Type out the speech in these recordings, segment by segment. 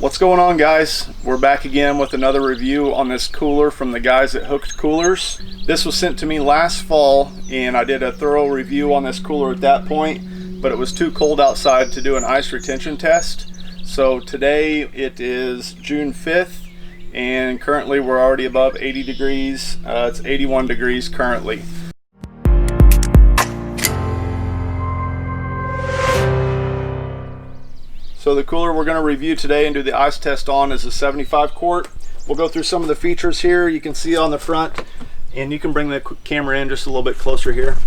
What's going on, guys? We're back again with another review on this cooler from the guys at Hooked Coolers. This was sent to me last fall and I did a thorough review on this cooler at that point, but it was too cold outside to do an ice retention test. So today it is June 5th and currently we're already above 80 degrees. It's 81 degrees currently. So the cooler we're going to review today and do the ice test on is a 75 quart. We'll go through some of the features here. You can see on the front, and you can bring the camera in just a little bit closer here.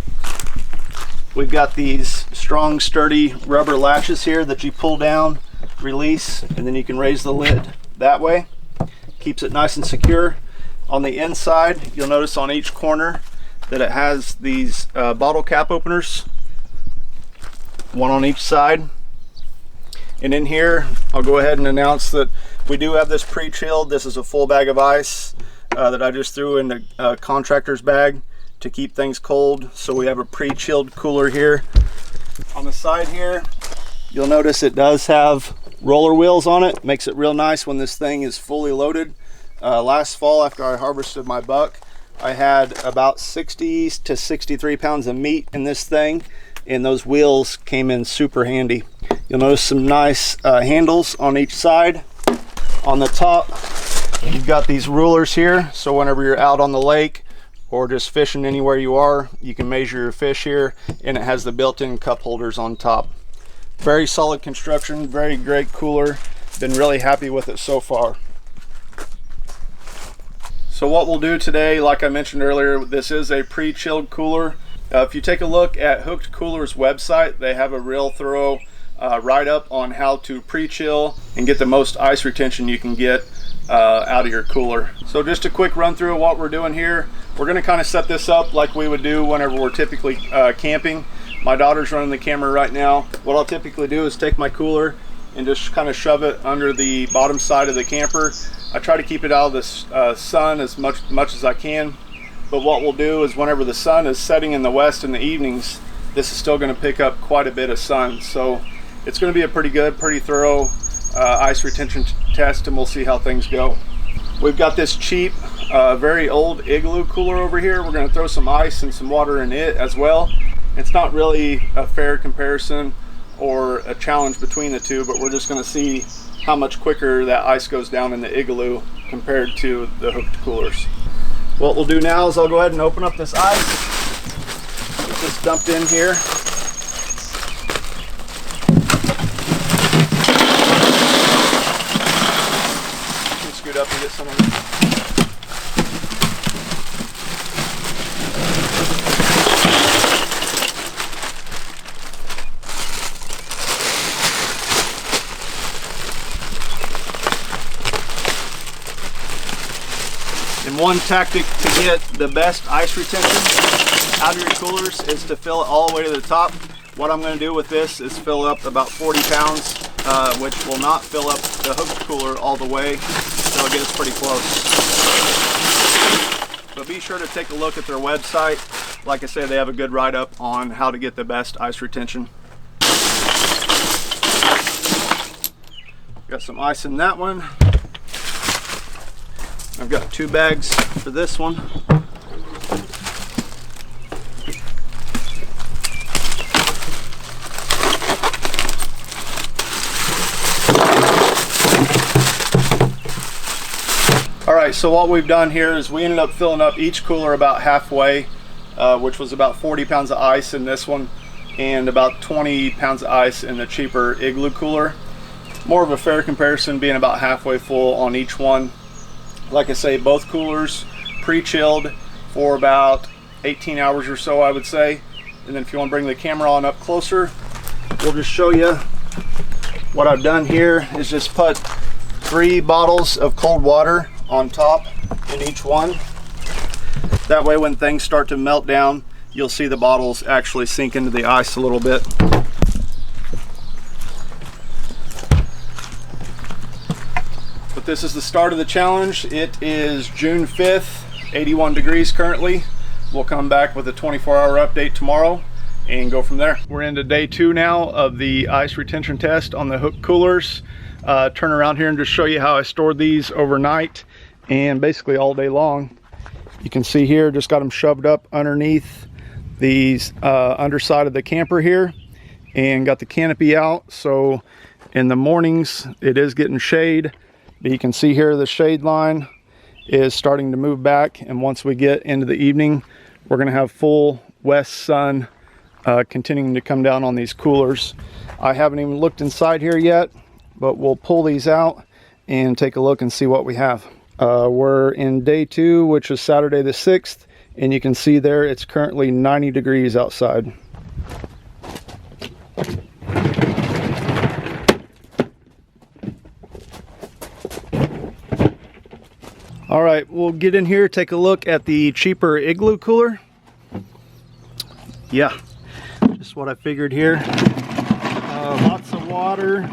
We've got these strong, sturdy rubber latches here that you pull down, release, and then you can raise the lid that way. Keeps it nice and secure. On the inside, you'll notice on each corner that it has these bottle cap openers, one on each side. And in here, I'll go ahead and announce that we do have this pre-chilled. This is a full bag of ice that I just threw in a contractor's bag to keep things cold. So we have a pre-chilled cooler here. On the side here, you'll notice it does have roller wheels on it. Makes it real nice when this thing is fully loaded. Last fall, after I harvested my buck, I had about 60 to 63 pounds of meat in this thing, and those wheels came in super handy. You'll notice some nice handles on each side. On the top, you've got these rulers here, so whenever you're out on the lake or just fishing anywhere you are, you can measure your fish here, and it has the built-in cup holders on top. Very solid construction, very great cooler. Been really happy with it so far. So what we'll do today, like I mentioned earlier, this is a pre-chilled cooler. If you take a look at Hooked Coolers website, they have a real thorough write-up on how to pre-chill and get the most ice retention you can get out of your cooler. So just a quick run through of what we're doing here. We're going to kind of set this up like we would do whenever we're typically camping. My daughter's running the camera right now. What I'll typically do is take my cooler and just kind of shove it under the bottom side of the camper. I try to keep it out of the sun as much as I can. But what we'll do is whenever the sun is setting in the west in the evenings, this is still going to pick up quite a bit of sun. So it's going to be a pretty thorough ice retention test, and we'll see how things go. We've got this cheap, very old igloo cooler over here. We're going to throw some ice and some water in it as well. It's not really a fair comparison or a challenge between the two, but we're just going to see how much quicker that ice goes down in the igloo compared to the Hooked Coolers. What we'll do now is I'll go ahead and open up this ice. Get this dumped in here. Scoot up and get some of it. And one tactic to get the best ice retention out of your coolers is to fill it all the way to the top. What I'm going to do with this is fill up about 40 pounds, which will not fill up the Hooked cooler all the way. It'll get us pretty close. But be sure to take a look at their website. Like I said, they have a good write-up on how to get the best ice retention. Got some ice in that one. I've got 2 bags for this one. All right, so what we've done here is we ended up filling up each cooler about halfway, which was about 40 pounds of ice in this one and about 20 pounds of ice in the cheaper igloo cooler. More of a fair comparison being about halfway full on each one. Like I say, both coolers pre-chilled for about 18 hours or so, I would say. And then if you want to bring the camera on up closer, we'll just show you what I've done here is just put 3 bottles of cold water on top in each one. That way when things start to melt down, you'll see the bottles actually sink into the ice a little bit. But this is the start of the challenge. It is June 5th, 81 degrees currently. We'll come back with a 24-hour update tomorrow and go from there. We're into day 2 now of the ice retention test on the Hooked Coolers. turn around here and just show you how I stored these overnight and basically all day long. You can see here, just got them shoved up underneath these underside of the camper here, and got the canopy out. So in the mornings it is getting shade, but you can see here the shade line is starting to move back, and once we get into the evening we're going to have full west sun continuing to come down on these coolers. I haven't even looked inside here yet, but we'll pull these out and take a look and see what we have. We're in day 2, which is Saturday the 6th, and you can see there it's currently 90 degrees outside. All right, we'll get in here, take a look at the cheaper igloo cooler. Yeah, just what I figured here. Lots of water.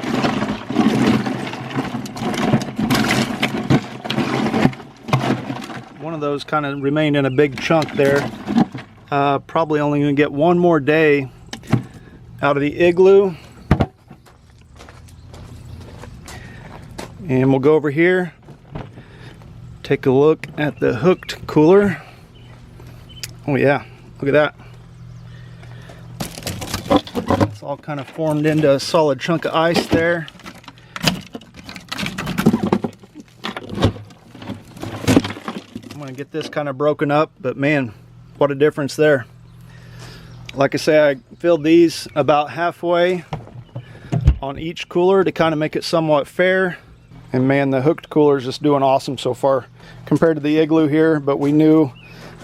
One of those kind of remained in a big chunk there. Probably only going to get one more day out of the igloo. And we'll go over here, take a look at the hooked cooler. Oh yeah, look at that. It's all kind of formed into a solid chunk of ice there. I'm gonna get this kind of broken up, but man, what a difference there. Like I say, I filled these about halfway on each cooler to kind of make it somewhat fair. And man, the hooked cooler is just doing awesome so far compared to the igloo here, but we knew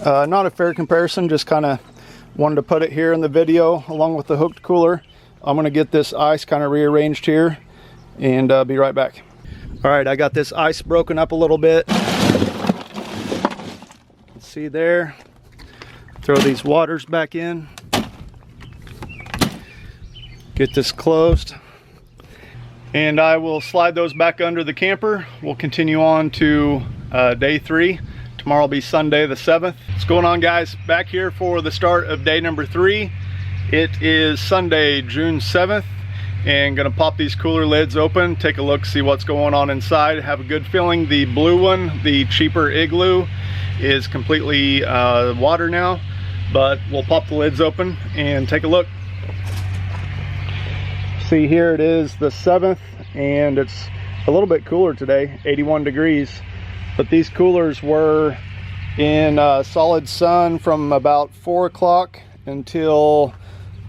not a fair comparison, just kind of wanted to put it here in the video along with the hooked cooler. I'm going to get this ice kind of rearranged here and be right back. All right, I got this ice broken up a little bit. See there, throw these waters back in, get this closed, and I will slide those back under the camper. We'll continue on to day 3. Tomorrow will be Sunday the 7th. What's going on, guys? Back here for the start of day number 3. It is Sunday, June 7th, and gonna pop these cooler lids open, take a look, see what's going on inside. Have a good feeling the blue one, the cheaper igloo, is completely water now, but we'll pop the lids open and take a look. See, here it is the 7th, and it's a little bit cooler today, 81 degrees, but these coolers were in solid sun from about 4 o'clock until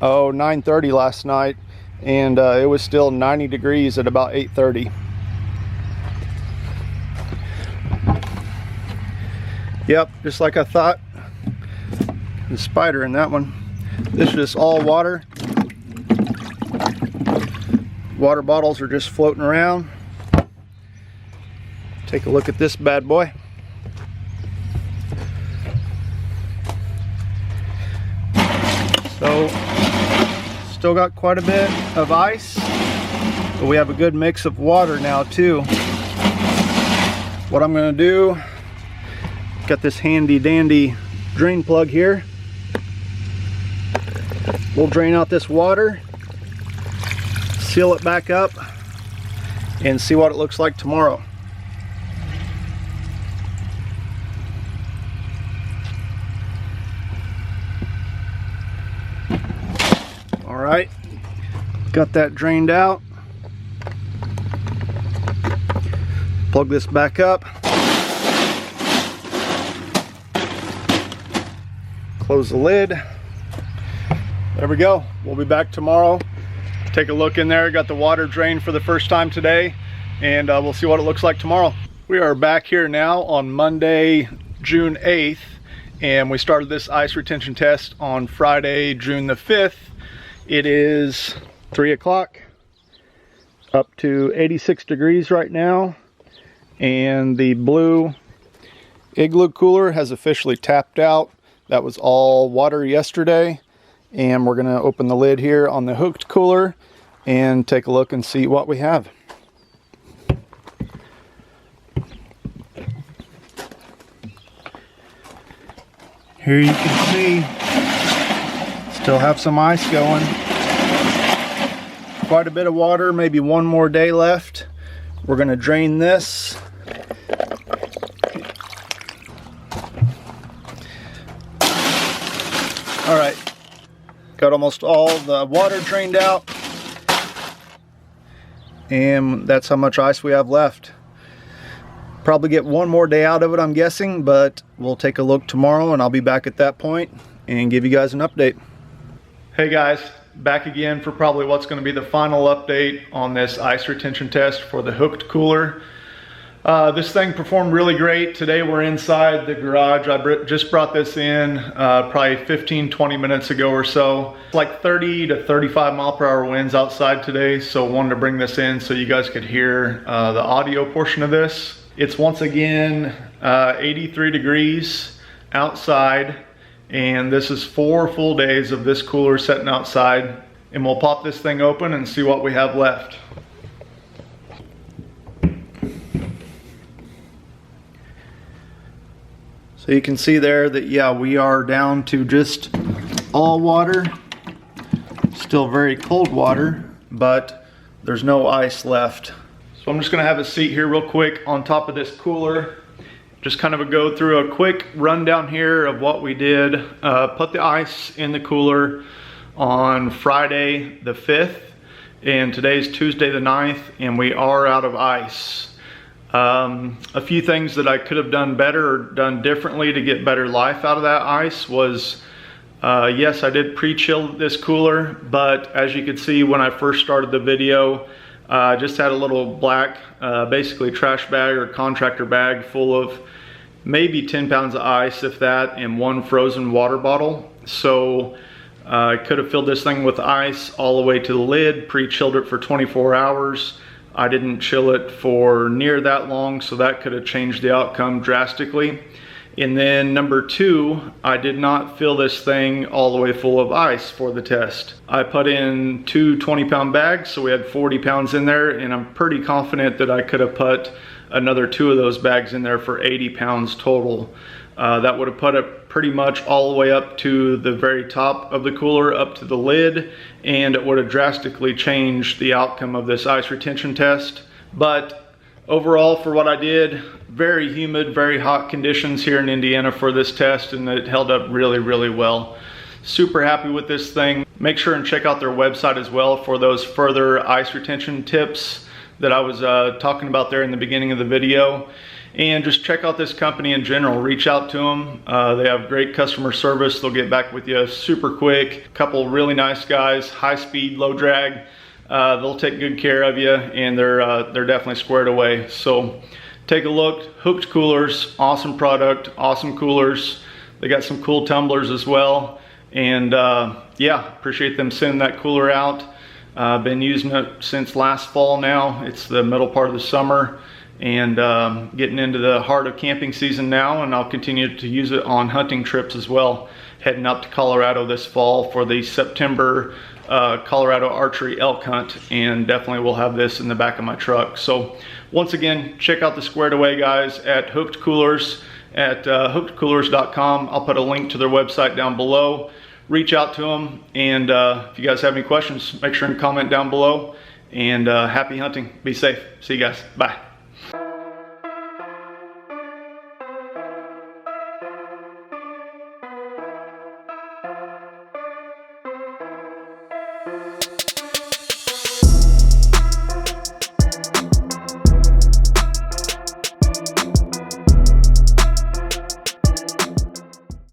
9:30 last night, and it was still 90 degrees at about 8:30. Yep, just like I thought. The spider in that one. This is just all water. Water bottles are just floating around. Take a look at this bad boy. So, still got quite a bit of ice, but we have a good mix of water now too. What I'm going to do, got this handy dandy drain plug here. We'll drain out this water, seal it back up, and see what it looks like tomorrow. All right, got that drained out. Plug this back up. Close the lid. There we go. We'll be back tomorrow. Take a look in there. Got the water drained for the first time today, and we'll see what it looks like tomorrow. We are back here now on Monday, June 8th, and we started this ice retention test on Friday, June the 5th. It is 3 o'clock, up to 86 degrees right now, and the blue igloo cooler has officially tapped out. That was all water yesterday, and we're gonna open the lid here on the hooked cooler and take a look and see what we have. Here you can see, still have some ice going. Quite a bit of water, maybe one more day left We're going to drain this. All right, got almost all the water drained out, and that's how much ice we have left. Probably get one more day out of it, I'm guessing, but we'll take a look tomorrow and I'll be back at that point and give you guys an update. Hey guys, back again for probably what's going to be the final update on this ice retention test for the hooked cooler. This thing performed really great. Today we're inside the garage. I just brought this in probably 15-20 minutes ago or so. It's like 30 to 35 mile per hour winds outside today, so wanted to bring this in so you guys could hear the audio portion of this. It's once again 83 degrees outside, and this is 4 full days of this cooler sitting outside, and we'll pop this thing open and see what we have left. So you can see there that, yeah, we are down to just all water. Still very cold water, but there's no ice left. So I'm just gonna have a seat here real quick on top of this cooler. Just kind of go through a quick rundown here of what we did. Put the ice in the cooler on Friday the 5th, and today's Tuesday the 9th, and we are out of ice. A few things that I could have done better or done differently to get better life out of that ice was, yes, I did pre-chill this cooler, but as you can see when I first started the video, I just had a little black, basically trash bag or contractor bag full of maybe 10 pounds of ice, if that, and 1 frozen water bottle. So I could have filled this thing with ice all the way to the lid, pre-chilled it for 24 hours. I didn't chill it for near that long, so that could have changed the outcome drastically. And then number 2, I did not fill this thing all the way full of ice for the test. I put in 2 20-pound bags, so we had 40 pounds in there, and I'm pretty confident that I could have put another 2 of those bags in there for 80 pounds total. That would have put it pretty much all the way up to the very top of the cooler, up to the lid, and it would have drastically changed the outcome of this ice retention test. But overall, for what I did, very humid, very hot conditions here in Indiana for this test, and it held up really, really well. Super happy with this thing. Make sure and check out their website as well for those further ice retention tips that I was talking about there in the beginning of the video. And just check out this company in general. Reach out to them. They have great customer service. They'll get back with you super quick. A couple really nice guys, high speed, low drag. They'll take good care of you, and they're definitely squared away. So take a look. Hooked Coolers, awesome product, awesome coolers. They got some cool tumblers as well. And yeah, appreciate them sending that cooler out. Been using it since last fall now. It's the middle part of the summer, and getting into the heart of camping season now, and I'll continue to use it on hunting trips as well. Heading up to Colorado this fall for the September Colorado archery elk hunt, and definitely will have this in the back of my truck. So once again, check out the Squared Away guys at Hooked Coolers at hookedcoolers.com. I'll put a link to their website down below. Reach out to them, and if you guys have any questions, make sure and comment down below. And happy hunting. Be safe. See you guys. Bye.